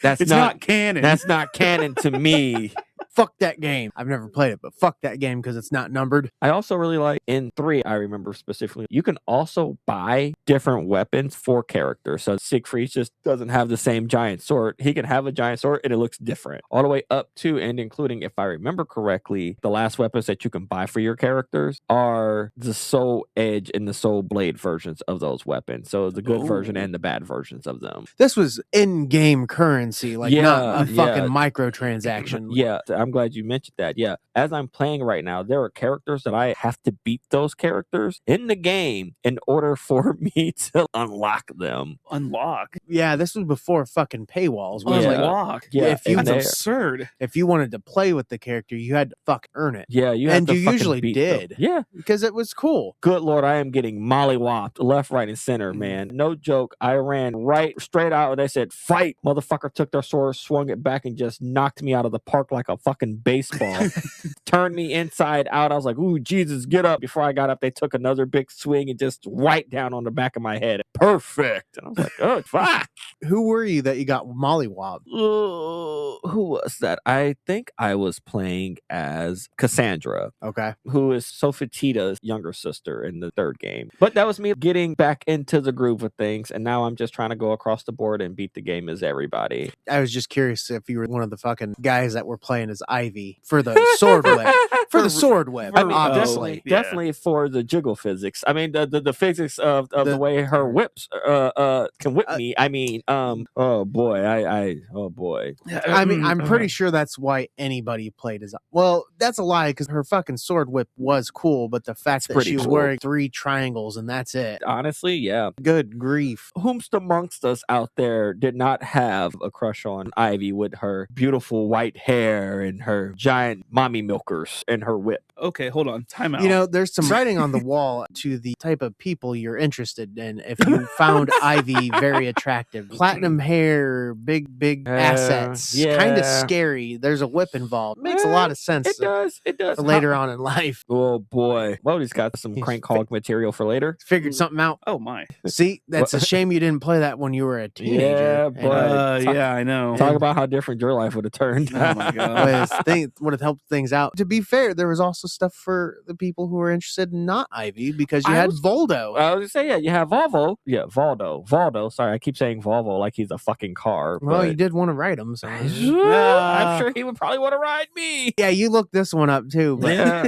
That's not canon. That's not canon to me. Fuck that game. I've never played it, but fuck that game because it's not numbered. I also really like in 3, I remember specifically, you can also buy different weapons for characters. So Siegfried just doesn't have the same giant sword. He can have a giant sword and it looks different. All the way up to and including, if I remember correctly, the last weapons that you can buy for your characters are the Soul Edge and the Soul Blade versions of those weapons. So the good version and the bad versions of them. This was in-game currency, like not a fucking microtransaction. Yeah, I'm glad you mentioned that. Yeah, as I'm playing right now, there are characters that I have to beat those characters in the game in order for me to unlock them. Unlock? Yeah, this was before fucking paywalls. Unlock? That's absurd. If you wanted to play with the character, you had to fucking earn it. Yeah, you usually did. Them. Yeah, because it was coll. Good Lord, I am getting mollywopped left, right, and center, man. No joke. I ran right straight out and they said, fight. Motherfucker took their sword, swung it back, and just knocked me out of the park like a fucking baseball. Turned me inside out. I was like, ooh, Jesus, get up. Before I got up, they took another big swing and just right down on the back of my head. Perfect. And I was like, oh, fuck. Who were you that you got mollywopped? Who was that? I think I was playing as Cassandra. Okay. Who is Sophietita's younger sister in the third game. But that was me getting back into the groove of things, and now I'm just trying to go across the board and beat the game as everybody. I was just curious if you were one of the fucking guys that were playing as Ivy for the sword whip. For the sword whip, I mean, obviously. Definitely for the jiggle physics. I mean, the physics of the way her whips can whip me. I mean, oh boy. I mean, I'm pretty sure that's why anybody played as. Well, that's a lie because her fucking sword whip was cool, but the fact that she was wearing 3 triangles and that's it. Honestly, yeah. Good grief. Whomst amongst us out there did not have a crush on Ivy with her beautiful white hair and her giant mommy milkers and her whip? Okay, hold on. Time out. You know, there's some writing on the wall to the type of people you're interested in if you found Ivy very attractive. Platinum hair, big assets, kind of scary. There's a whip involved. Makes a lot of sense. It does. For later on in life. Oh boy. Bodie's got some crank hog material for later. Figured something out. Oh my. See, that's a shame you didn't play that when you were a teenager. Yeah, but I know. Talk about how different your life would have turned. Oh my god. Would have helped things out. To be fair, fair, there was also stuff for the people who were interested in not Ivy because you had Voldo. I was gonna say, yeah, you have Volvo. Yeah, Valdo. Sorry, I keep saying Volvo like he's a fucking car. Well, but you did want to ride him, so I'm sure he would probably want to ride me. yeah, you looked this one up too. But Yeah,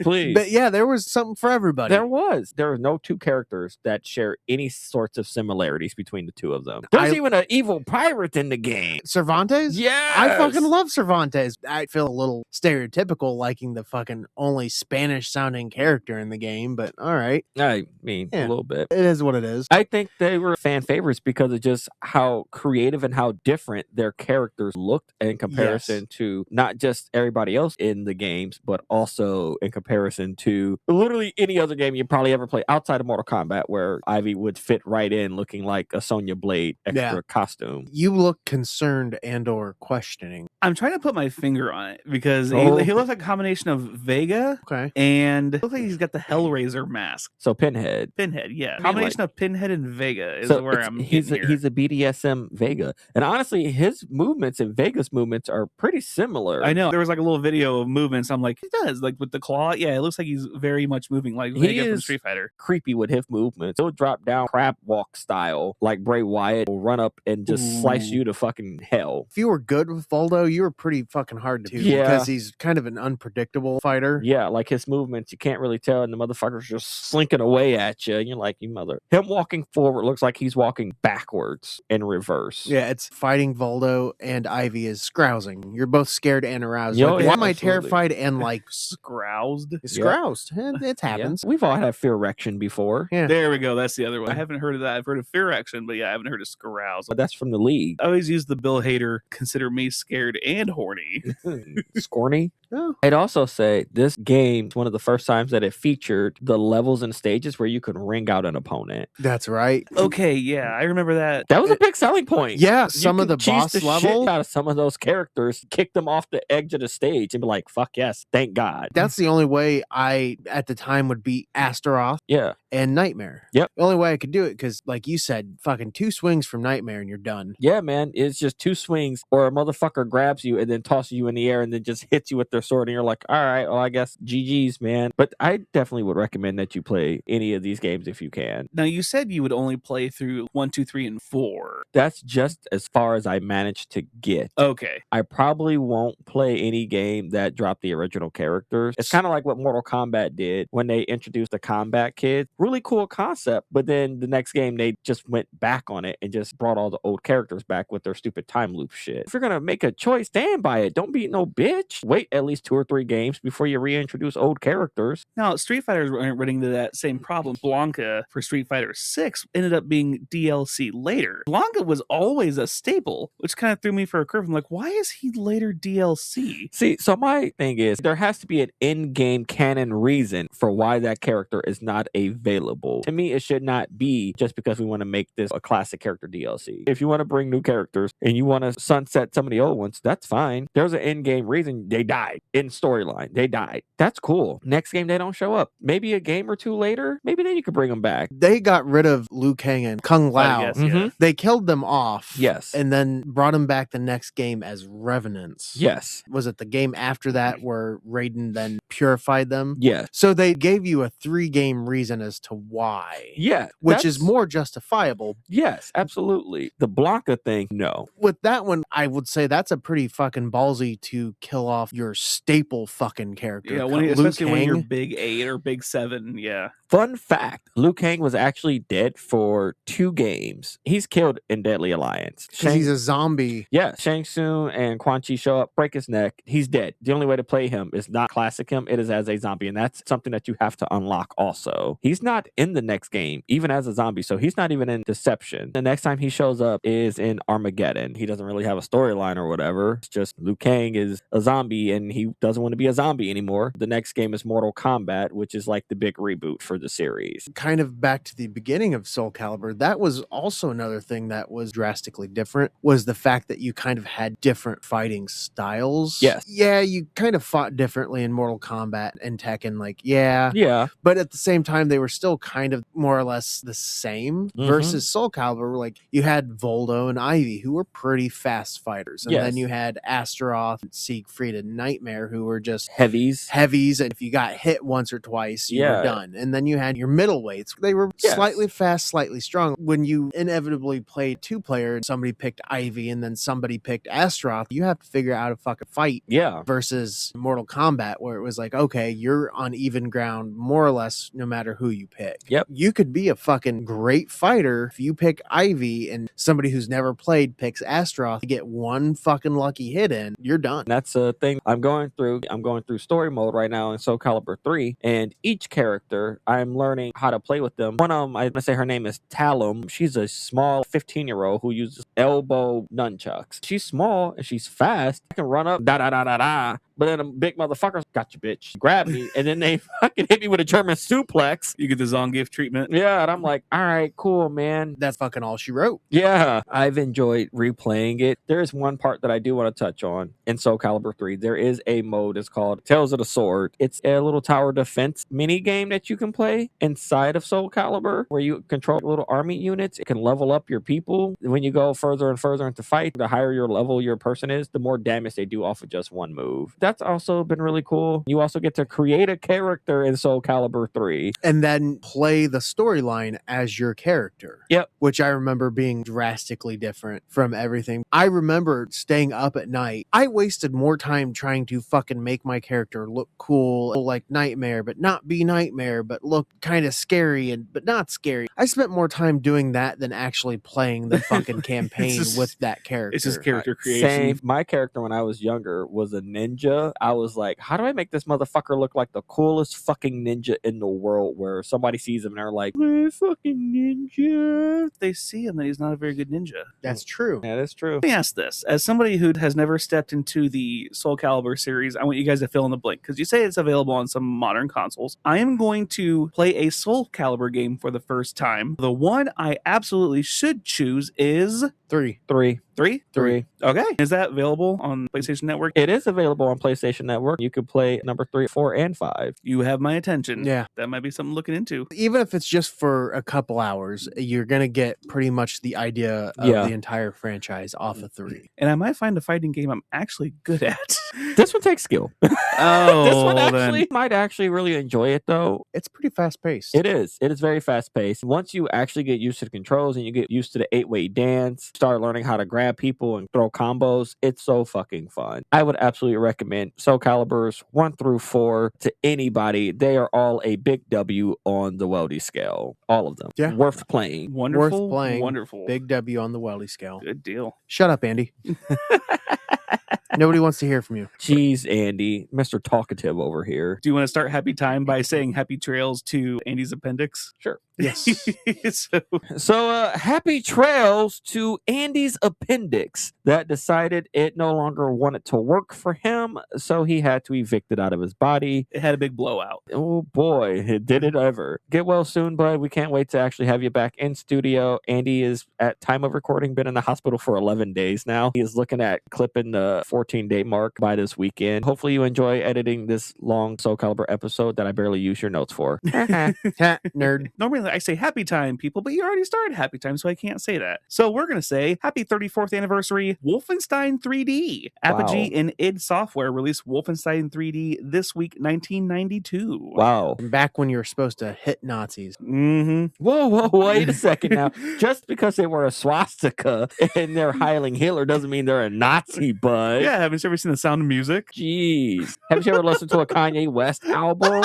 please. but yeah, there was something for everybody. There were no two characters that share any sorts of similarities between the two of them. There's even an evil pirate in the game. Cervantes? Yeah, I fucking love Cervantes. I feel a little stereotypical liking the fucking only Spanish sounding character in the game, but all right. I mean, a little bit. It is what it is. I think they were fan favorites because of just how creative and how different their characters looked in comparison to not just everybody else in the games, but also in comparison to literally any other game you probably ever play outside of Mortal Kombat, where Ivy would fit right in looking like a Sonya Blade extra costume. You look concerned and or questioning. I'm trying to put my finger on it because he looks like a combination of Vega and looks like he's got the Hellraiser mask. So Pinhead, yeah. Combination of Pinhead and Vega is where I'm he's a BDSM Vega. And honestly, his movements and Vega's movements are pretty similar. I know. There was like a little video of movements. I'm like, he does. Like with the claw. Yeah, it looks like he's very much moving like Vega from Street Fighter. Creepy with his movements. He'll drop down crab walk style like Bray Wyatt will run up and just slice you to fucking hell. If you were good with Voldo, you were pretty fucking hard to do because he's kind of an unpredictable fighter. Yeah, like his movements, you can't really tell, and the motherfucker's just slinking away at you, and you're like, you mother. Him walking forward looks like he's walking backwards in reverse. Yeah, it's fighting Voldo and Ivy is scrousing. You're both scared and aroused. Yo, why am I terrified and like scroused? Scroused. It happens. We've all had fear erection before. Yeah. There we go. That's the other one. I haven't heard of that. I've heard of fear action, but I haven't heard of scrouse. But that's from the League. I always use the Bill Hader, consider me scared and horny. Scorny? Oh. I'd also say this game is one of the first times that it featured the levels and stages where you could ring out an opponent. That's right. Okay, yeah, I remember that. That was a big selling point. Yeah, some of the boss level out of some of those characters, kick them off the edge of the stage and be like, fuck yes, thank God. That's the only way I, at the time, would beat Astaroth and Nightmare. Yep. The only way I could do it, because like you said, fucking 2 swings from Nightmare and you're done. Yeah, man, it's just 2 swings or a motherfucker grabs you and then tosses you in the air and then just hits you with their sword and you're like, all right, well, I guess GG's, man. But I definitely would recommend that you play any of these games if you can. Now, you said you would only play through 1, 2, 3, and 4. That's just as far as I managed to get. Okay. I probably won't play any game that dropped the original characters. It's kind of like what Mortal Kombat did when they introduced the combat kid. Really cool concept, but then the next game they just went back on it and just brought all the old characters back with their stupid time loop shit. If you're gonna make a choice, stand by it. Don't be no bitch. Wait at least 2 or 3 games before you reintroduce old characters. Now, Street Fighters aren't running into that same problem. Blanca for Street Fighter 6 ended up being DLC later. Blanca was always a staple, which kind of threw me for a curve. I'm like, why is he later DLC? See, so my thing is, there has to be an in-game canon reason for why that character is not available. To me, it should not be just because we want to make this a classic character DLC. If you want to bring new characters and you want to sunset some of the old ones, that's fine. There's an in-game reason. They died. In storyline, they died. That's cool. Next game, they don't show up. Maybe a game or 2 later, maybe then you could bring them back. They got rid of Liu Kang and Kung Lao. They killed them off. Yes. And then brought them back the next game as revenants. Yes. Was it the game after that where Raiden then purified them? Yes. So they gave you a 3-game reason as to why. Yeah. Which is more justifiable. Yes, absolutely. The Blanca thing, no. With that one, I would say that's a pretty fucking ballsy to kill off your staple fucking character. Yeah, especially when you're big 8 or big 7, yeah. Fun fact, Liu Kang was actually dead for 2 games. He's killed in Deadly Alliance. Because he's a zombie. Yeah, Shang Tsung and Quan Chi show up, break his neck. He's dead. The only way to play him is not classic him. It is as a zombie, and that's something that you have to unlock also. He's not in the next game, even as a zombie, so he's not even in Deception. The next time he shows up is in Armageddon. He doesn't really have a storyline or whatever. It's just Liu Kang is a zombie, and he doesn't want to be a zombie anymore. The next game is Mortal Kombat, which is like the big reboot for the series. Kind of back to the beginning of Soulcalibur, that was also another thing that was drastically different, was the fact that you kind of had different fighting styles. Yes. Yeah, you kind of fought differently in Mortal Kombat and Tekken, like, yeah. Yeah. But at the same time, they were still kind of more or less the same. Versus Soulcalibur, like, you had Voldo and Ivy, who were pretty fast fighters. And then you had Astaroth, Siegfried, and Nightmare, who were just heavies. And if you got hit once or twice, you were done. And then you had your middleweights. They were slightly fast, slightly strong. When you inevitably played two-player and somebody picked Ivy and then somebody picked Astaroth, you have to figure out how to fucking fight. Yeah. Versus Mortal Kombat, where it was like, okay, you're on even ground more or less no matter who you pick. Yep. You could be a fucking great fighter if you pick Ivy and somebody who's never played picks Astaroth, to get one fucking lucky hit in, you're done. That's a thing I'm going through. I'm going through story mode right now in Soulcalibur 3, and each character, I'm learning how to play with them. One of them, I'm going to say her name is Talum. She's a small 15-year-old who uses elbow nunchucks. She's small and she's fast. I can run up, da-da-da-da-da. But then a big motherfucker, got you, bitch, grab me, and then they fucking hit me with a German suplex. You get the Zangief treatment. Yeah, and I'm like, all right, cool, man. That's fucking all she wrote. Yeah, I've enjoyed replaying it. There is one part that I do want to touch on in Soulcalibur 3. There is a mode, it's called Tales of the Sword. It's a little tower defense mini game that you can play inside of Soulcalibur, where you control little army units. It can level up your people. When you go further and further into fight, the higher your level your person is, the more damage they do off of just one move. That's also been really cool. You also get to create a character in Soulcalibur 3. And then play the storyline as your character. Yep. Which I remember being drastically different from everything. I remember staying up at night. I wasted more time trying to fucking make my character look cool, like Nightmare, but not be Nightmare, but look kind of scary but not scary. I spent more time doing that than actually playing the fucking campaign with that character. It's just character creation. Same. My character when I was younger was a ninja. I was like, how do I make this motherfucker look like the coolest fucking ninja in the world, where somebody sees him and they're like, hey, fucking ninja. They see him that he's not a very good ninja. That's true. Yeah, that's true. Let me ask this. As somebody who has never stepped into the Soulcalibur series, I want you guys to fill in the blank, because you say it's available on some modern consoles. I am going to play a Soulcalibur game for the first time. The one I absolutely should choose is... Three. Okay. Is that available on PlayStation Network? It is available on PlayStation Network. You could play number 3, 4, and 5. You have my attention. Yeah. That might be something looking into. Even if it's just for a couple hours, you're going to get pretty much the idea of the entire franchise off of 3. And I might find a fighting game I'm actually good at. This one takes skill. Oh, this one actually might actually really enjoy it, though. It's pretty fast paced. It is. It is very fast paced. Once you actually get used to the controls and you get used to the 8-way dance, start learning how to grab people and throw combos, it's so fucking fun. I would absolutely recommend Soulcaliburs 1 through 4 to anybody. They are all a big W on the Weldy scale. All of them. Yeah. Worth playing. Wonderful. Worth playing. Wonderful. Big W on the Weldy scale. Good deal. Shut up, Andy. Nobody wants to hear from you. Jeez, Andy. Mr. Talkative over here. Do you want to start Happy Time by saying happy trails to Andy's appendix? Sure. Yes. So, happy trails to Andy's appendix that decided it no longer wanted to work for him, so he had to evict it out of his body. It had a big blowout. Oh boy, did it ever. Get well soon, bud. We can't wait to actually have you back in studio. Andy is, at time of recording, been in the hospital for 11 days now. He is looking at clipping the 14-day mark by this weekend. Hopefully you enjoy editing this long Soulcalibur episode that I barely use your notes for. Nerd. Normally I say happy time, people, but you already started happy time, so I can't say that. So we're going to say happy 34th anniversary Wolfenstein 3D. Apogee and id Software released Wolfenstein 3D this week, 1992. Wow. Back when you were supposed to hit Nazis. Mm-hmm. Whoa, wait a second now. Just because they were a swastika and they're Heiling Hitler doesn't mean they're a Nazi, bud. Yeah, haven't you ever seen The Sound of Music? Jeez. Haven't you ever listened to a Kanye West album?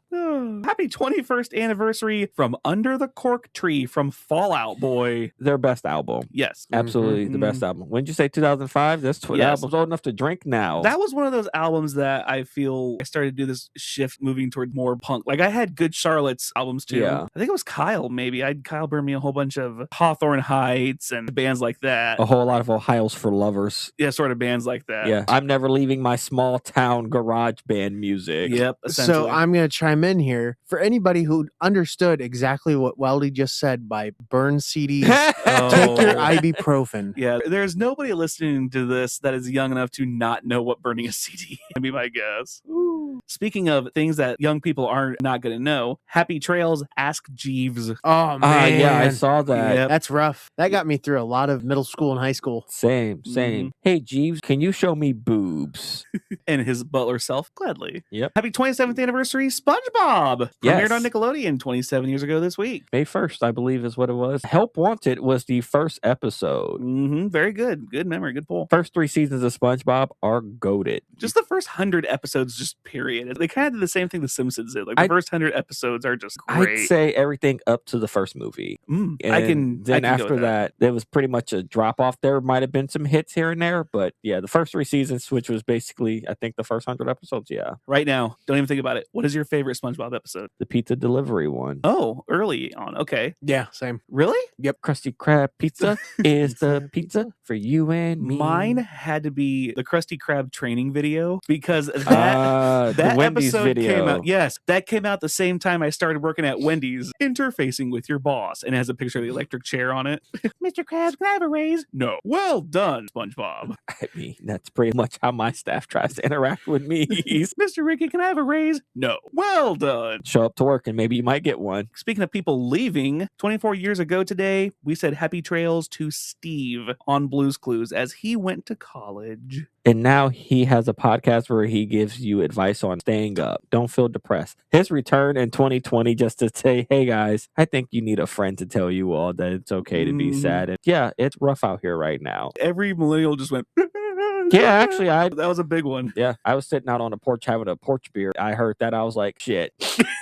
Oh, Happy 21st anniversary from Under the Cork Tree from Fall Out Boy. Their best album. Yes. Absolutely the best album. When did you say 2005? That's the album's old enough to drink now. That was one of those albums that I feel I started to do this shift moving toward more punk. Like I had Good Charlotte's albums too. Yeah. I think it was Kyle maybe. Kyle burned me a whole bunch of Hawthorne Heights and bands like that. A whole lot of Ohio's for Lovers. Yeah, sort of bands like that. Yeah. I'm never leaving my small town garage band music. Yep. So I'm going to chime in here. For anybody who understood exactly what Weldy just said by burn CDs, take your ibuprofen. Yeah, there's nobody listening to this that is young enough to not know what burning a CD would be my guess. Ooh. Speaking of things that young people are not going to know, Happy Trails, Ask Jeeves. Oh, man. Yeah, I saw that. Yep. That's rough. That got me through a lot of middle school and high school. Same. Hey, Jeeves, can you show me boobs? And his butler self, gladly. Yep. Happy 27th anniversary, SpongeBob. Yes. Premiered on Nickelodeon 27 years ago this week. May 1st, I believe is what it was. Help Wanted was the first episode. Very good. Good memory. Good pull. First 3 seasons of SpongeBob are goated. Just the first 100 episodes, just period. They kind of did the same thing The Simpsons did. Like the first 100 episodes are just great. I'd say everything up to the first movie. Then after that, there was pretty much a drop off. There might have been some hits here and there, but yeah, the first 3 seasons, which was basically, I think, the first 100 episodes. Yeah. Right now, don't even think about it. What is your favorite SpongeBob episode? The pizza delivery one. Oh, early on. Okay. Yeah, same. Really? Yep. Krusty Krab pizza is the pizza for you and me. Mine had to be the Krusty Krab training video because that episode video came out. Yes, that came out the same time I started working at Wendy's, interfacing with your boss, and it has a picture of the electric chair on it. Mr. Krabs, can I have a raise? No. Well done, SpongeBob. I mean, that's pretty much how my staff tries to interact with me. Mr. Ricky, can I have a raise? No. Well done. Show up to work and maybe you might get one. Speaking of people leaving, 24 years ago today, we said happy trails to Steve on Blue's Clues as he went to college. And now he has a podcast where he gives you advice on staying up. Don't feel depressed. His return in 2020 just to say, hey guys, I think you need a friend to tell you all that it's okay to be sad. And yeah, it's rough out here right now. Every millennial just went... Yeah, actually, that was a big one. Yeah, I was sitting out on the porch having a porch beer. I heard that. I was like, shit.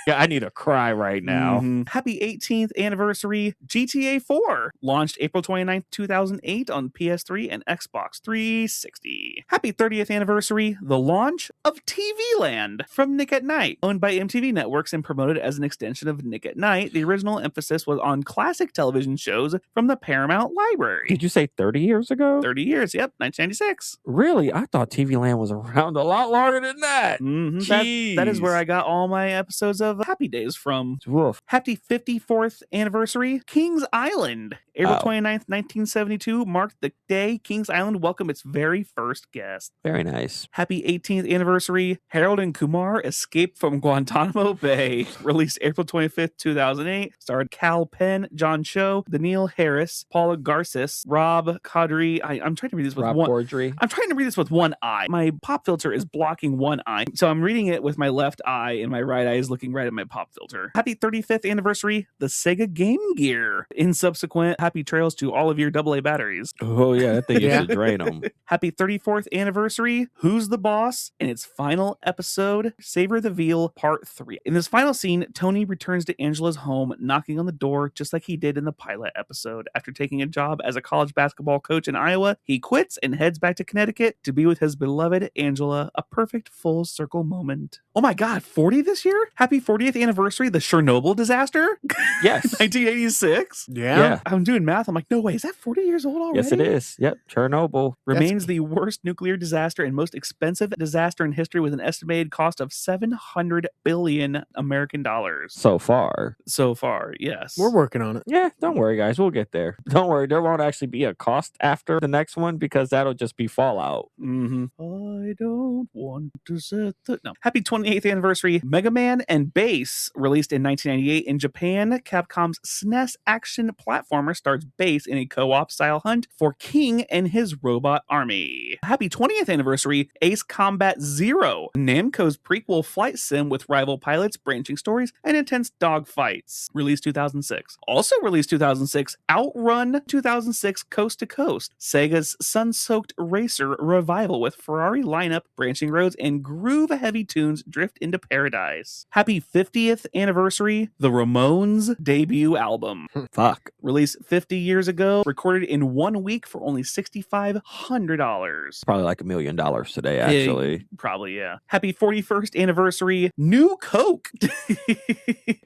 Yeah, I need to cry right now. Happy 18th anniversary, GTA 4. Launched April 29th, 2008 on PS3 and Xbox 360. Happy 30th anniversary, the launch of TV Land from Nick at Night. Owned by MTV Networks and promoted as an extension of Nick at Night, the original emphasis was on classic television shows from the Paramount library. Did you say 30 years ago? 30 years, yep, 1996. Really? I thought TV Land was around a lot longer than that. That is where I got all my episodes of Happy Days from. Woof. Happy 54th anniversary, Kings Island. April 29th, 1972 marked the day Kings Island welcomed its very first guest. Very nice. Happy 18th anniversary, Harold and Kumar Escape from Guantanamo Bay. Released April 25th, 2008. Starred Cal Penn, John Cho, Daniil Harris, Paula Garces, Rob Caudry. I'm trying to read this with Rob Corddry. I'm trying to read this with one eye. My pop filter is blocking one eye. So I'm reading it with my left eye and my right eye is looking right at my pop filter. Happy 35th anniversary, the Sega Game Gear. In subsequent happy trails to all of your AA batteries. Oh, yeah, that thing used to drain them. Happy 34th anniversary, Who's the Boss? In its final episode, Savor the Veal Part 3. In this final scene, Tony returns to Angela's home, knocking on the door just like he did in the pilot episode. After taking a job as a college basketball coach in Iowa, he quits and heads back to Connecticut to be with his beloved Angela, a perfect full circle moment. Oh my God, 40 this year? Happy 40th anniversary, the Chernobyl disaster? Yes. 1986? Yeah. I'm doing math. I'm like, no way, is that 40 years old already? Yes, it is. Yep. Chernobyl. Remains the worst nuclear disaster and most expensive disaster in history with an estimated cost of 700 billion American dollars. So far. So far, yes. We're working on it. Yeah, don't worry, guys. We'll get there. Don't worry. There won't actually be a cost after the next one because that'll just be Fallout. I don't want to set the... No. Happy 28th anniversary, Mega Man and Bass, released in 1998 in Japan, Capcom's SNES action platformer starts base in a co-op style hunt for King and his robot army. Happy 20th anniversary, Ace Combat Zero, Namco's prequel flight sim with rival pilots, branching stories, and intense dogfights. Released 2006. Also released 2006, Outrun 2006 Coast to Coast, Sega's sun-soaked racer revival with Ferrari lineup, branching roads, and groove-heavy tunes drift into paradise. Happy 50th anniversary, the Ramones debut album. Fuck. Released 50 years ago, recorded in 1 week for only $6,500. Probably like $1 million today, actually. Probably, yeah. Happy 41st anniversary, New Coke.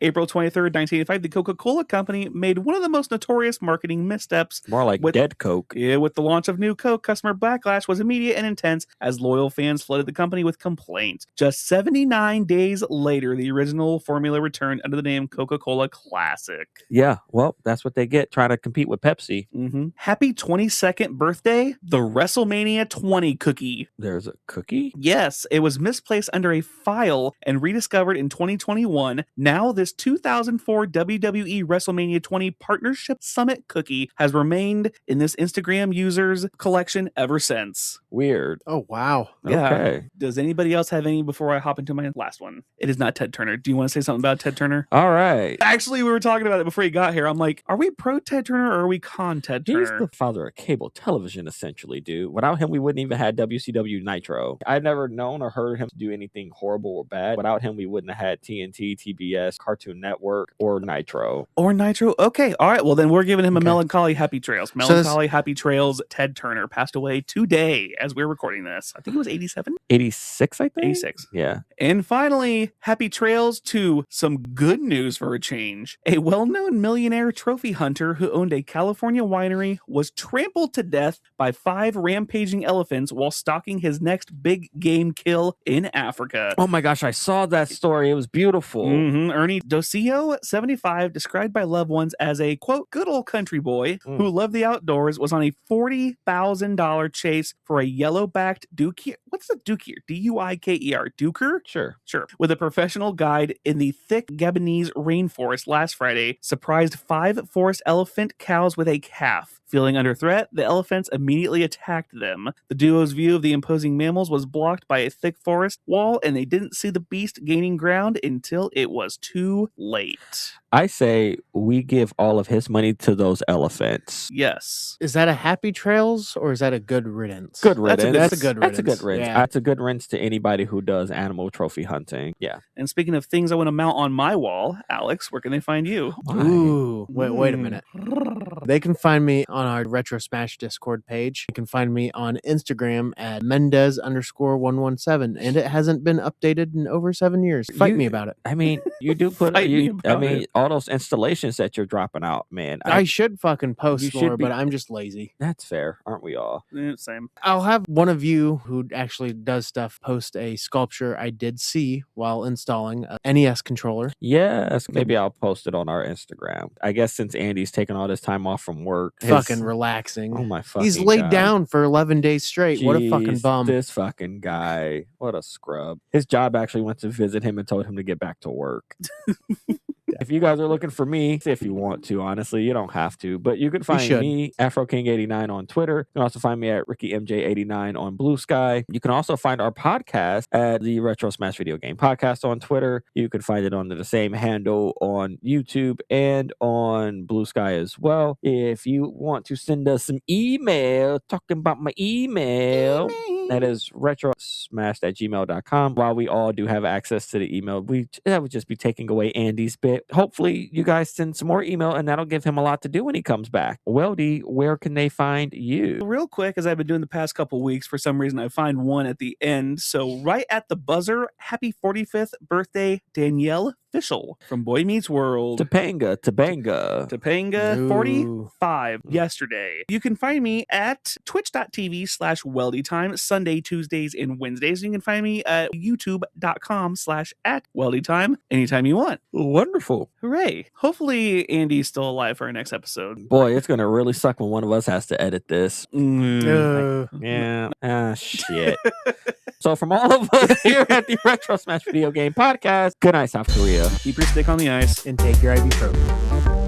April 23rd, 1985, the Coca-Cola Company made one of the most notorious marketing missteps. More like dead Coke. Yeah, with the launch of New Coke, customer backlash was immediate and intense as loyal fans flooded the company with complaints. Just 79 days later, the original formula returned under the name Coca-Cola Classic. Yeah, well, that's what they get trying to compete with Pepsi. Happy 22nd birthday, the WrestleMania 20 cookie. There's a cookie? Yes, it was misplaced under a file and rediscovered in 2021. Now, this 2004 WWE WrestleMania 20 Partnership Summit cookie has remained in this Instagram user's collection ever since. Weird. Oh, wow. Yeah. Okay. Does anybody else have any before I hop into my last one? It is not Ted Turner. Do you want to say something about Ted Turner? All right. Actually, we were talking about it before he got here. I'm like, are we pro Ted Turner or are we con Ted Turner? He's the father of cable television, essentially, dude. Without him, we wouldn't even have WCW Nitro. I've never known or heard him do anything horrible or bad. Without him, we wouldn't have had TNT, TBS, Cartoon Network, or Nitro. Okay. All right. Well, then we're giving him a melancholy happy trails. Melancholy happy trails. Ted Turner passed away today as we're recording this. I think it was 87? 86, I think? 86. Yeah. And finally, happy trails to some good news for a change. A well-known millionaire trophy hunter who owned a California winery was trampled to death by 5 rampaging elephants while stalking his next big game kill in Africa. Oh my gosh, I saw that story. It was beautiful. Ernie Docio, 75, described by loved ones as a, quote, good old country boy who loved the outdoors, was on a $40,000 chase for a yellow-backed duiker. What's the duiker? D-U-I-K-E-R. Duiker? Sure. With a professional guide in the thick Gabonese rainforest last Friday, surprised 5 forest elephant cows with a calf. Feeling under threat, the elephants immediately attacked them. The duo's view of the imposing mammals was blocked by a thick forest wall, and they didn't see the beast gaining ground until it was too late. I say we give all of his money to those elephants. Yes. Is that a happy trails or is that a good riddance? Good riddance. That's a good riddance. That's a good riddance. Yeah. That's a good riddance to anybody who does animal trophy hunting. Yeah. And speaking of things I want to mount on my wall, Alex, where can they find you? Ooh, wait a minute. They can find me on our Retro Smash Discord page. You can find me on Instagram at Mendez_117, and it hasn't been updated in over 7 years. Fight me about it. I mean, you do put. All those installations that you're dropping out, man. I should fucking post more, be, but I'm just lazy. That's fair, aren't we all? Same. I'll have one of you who actually does stuff post a sculpture I did see while installing a NES controller. Yes, maybe I'll post it on our Instagram. I guess since Andy's taking all this time off from work, fucking relaxing. Oh my fucking! He's laid down for 11 days straight. What a fucking bum! This fucking guy, what a scrub. His job actually went to visit him and told him to get back to work. If you guys are looking for me, if you want to, honestly, you don't have to, but you can find me, AfroKing89 on Twitter. You can also find me at RickyMJ89 on Blue Sky. You can also find our podcast at the Retro Smash Video Game Podcast on Twitter. You can find it under the same handle on YouTube and on Blue Sky as well. If you want to send us some email, talking about my email. That is retrosmashed@gmail.com. While we all do have access to the email, that would just be taking away Andy's bit. Hopefully, you guys send some more email, and that'll give him a lot to do when he comes back. Weldy, where can they find you? Real quick, as I've been doing the past couple weeks, for some reason, I find one at the end. So right at the buzzer, happy 45th birthday, Danielle Fishel from Boy Meets World. Topanga 45 yesterday. You can find me at twitch.tv/weldytime Sunday, Tuesdays, and Wednesdays. You can find me at youtube.com/@weldytime anytime you want. Wonderful. Hooray. Hopefully Andy's still alive for our next episode. Boy, it's going to really suck when one of us has to edit this. Yeah. Shit. So from all of us here at the Retro Smash Video Game Podcast, good night, South Korea. Keep your stick on the ice and take your ibuprofen.